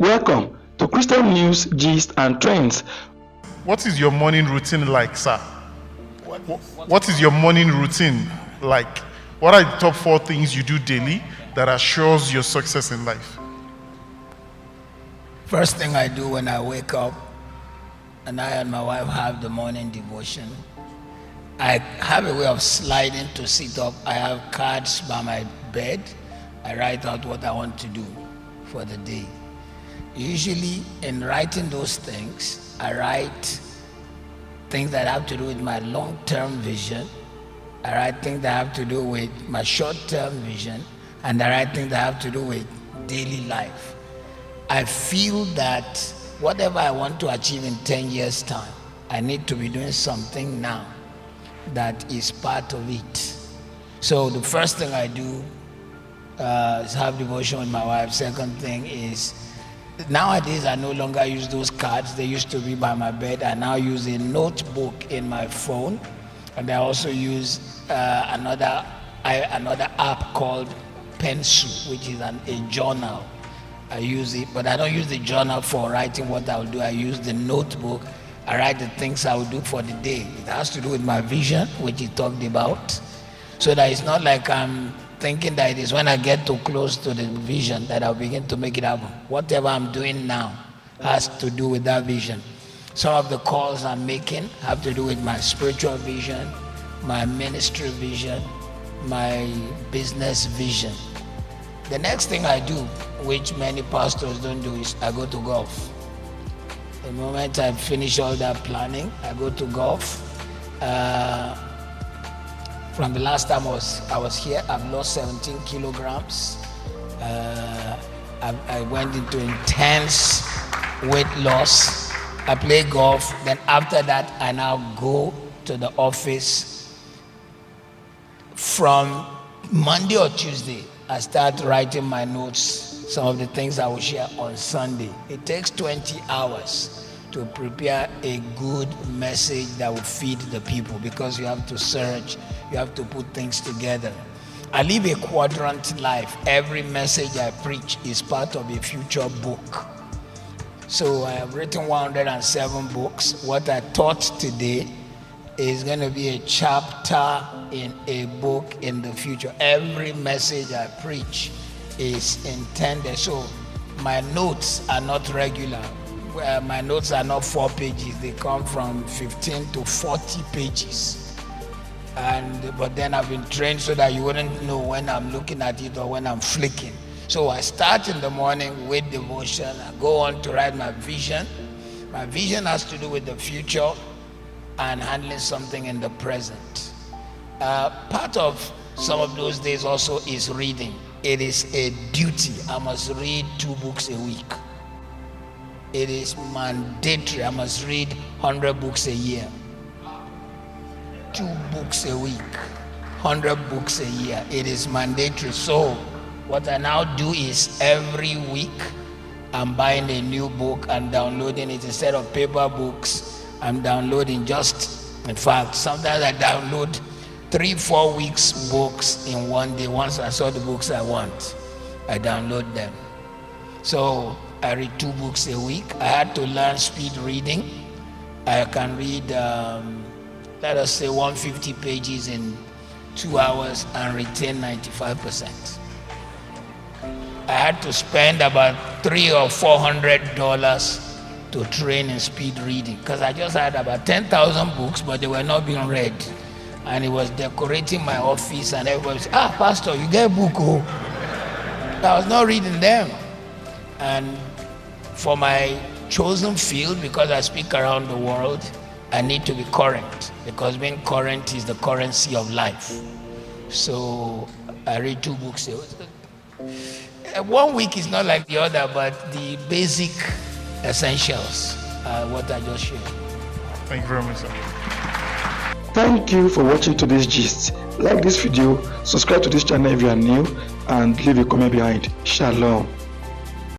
Welcome to Christian News, Gist and Trends. What is your morning routine like, sir? What is your morning routine like? What are the top 4 things you do daily that assures your success in life? First thing I do when I wake up, and I and my wife have the morning devotion, I have a way of sliding to sit up. I have cards by my bed. I write out what I want to do for the day. Usually in writing those things, I write things that have to do with my long-term vision. I write things that have to do with my short-term vision, and I write things that have to do with daily life. I feel that whatever I want to achieve in 10 years' time, I need to be doing something now that is part of it. So the first thing I do is have devotion with my wife. Second thing is, nowadays I no longer use those cards. They used to be by my bed. I now use a notebook in my phone, and I also use another app called Pencil, which is a journal. I use it, but I don't use the journal for writing what I'll do. I use the notebook. I write the things I will do for the day. It has to do with my vision, which he talked about, so that it's not like I'm thinking that it is when I get too close to the vision that I'll begin to make it happen. Whatever I'm doing now has to do with that vision. Some of the calls I'm making have to do with my spiritual vision, my ministry vision, my business vision. The next thing I do, which many pastors don't do, is I go to golf. The moment I finish all that planning, I go to golf. From the last time I was here, I've lost 17 kilograms. I went into intense weight loss. I play golf. Then after that, I now go to the office. From Monday or Tuesday, I start writing my notes, some of the things I will share on Sunday. It takes 20 hours to prepare a good message that will feed the people, because you have to search, you have to put things together. I live a quadrant life. Every message I preach is part of a future book. So I have written 107 books. What I taught today is going to be a chapter in a book in the future. Every message I preach is intended. So my notes are not regular. My notes are not 4 pages. They come from 15 to 40 pages. But then I've been trained so that you wouldn't know when I'm looking at it or when I'm flicking. So I start in the morning with devotion. I go on to write my vision. My vision has to do with the future and handling something in the present. Part of some of those days also is reading. It is a duty. I must read 2 books a week. It is mandatory. I must read 100 books a year. 2 books a week, 100 books a year. It is mandatory. So what I now do is every week I'm buying a new book and downloading it. Instead of paper books, I'm downloading in fact, sometimes I download 3-4 weeks books in one day. Once I saw the books I want, I download them. So I read 2 books a week. I had to learn speed reading. I can read, let us say 150 pages in 2 hours and retain 95%. I had to spend about $300 or $400 to train in speed reading, because I just had about 10,000 books, but they were not being read. And it was decorating my office, and everybody said, Pastor, you get a book, oh. I was not reading them. And for my chosen field, because I speak around the world, I need to be current, because being current is the currency of life. So I read 2 books. 1 week is not like the other, but the basic essentials are what I just shared. Thank you very much, sir. Thank you for watching today's gist. Like this video, subscribe to this channel if you are new, and leave a comment behind. Shalom.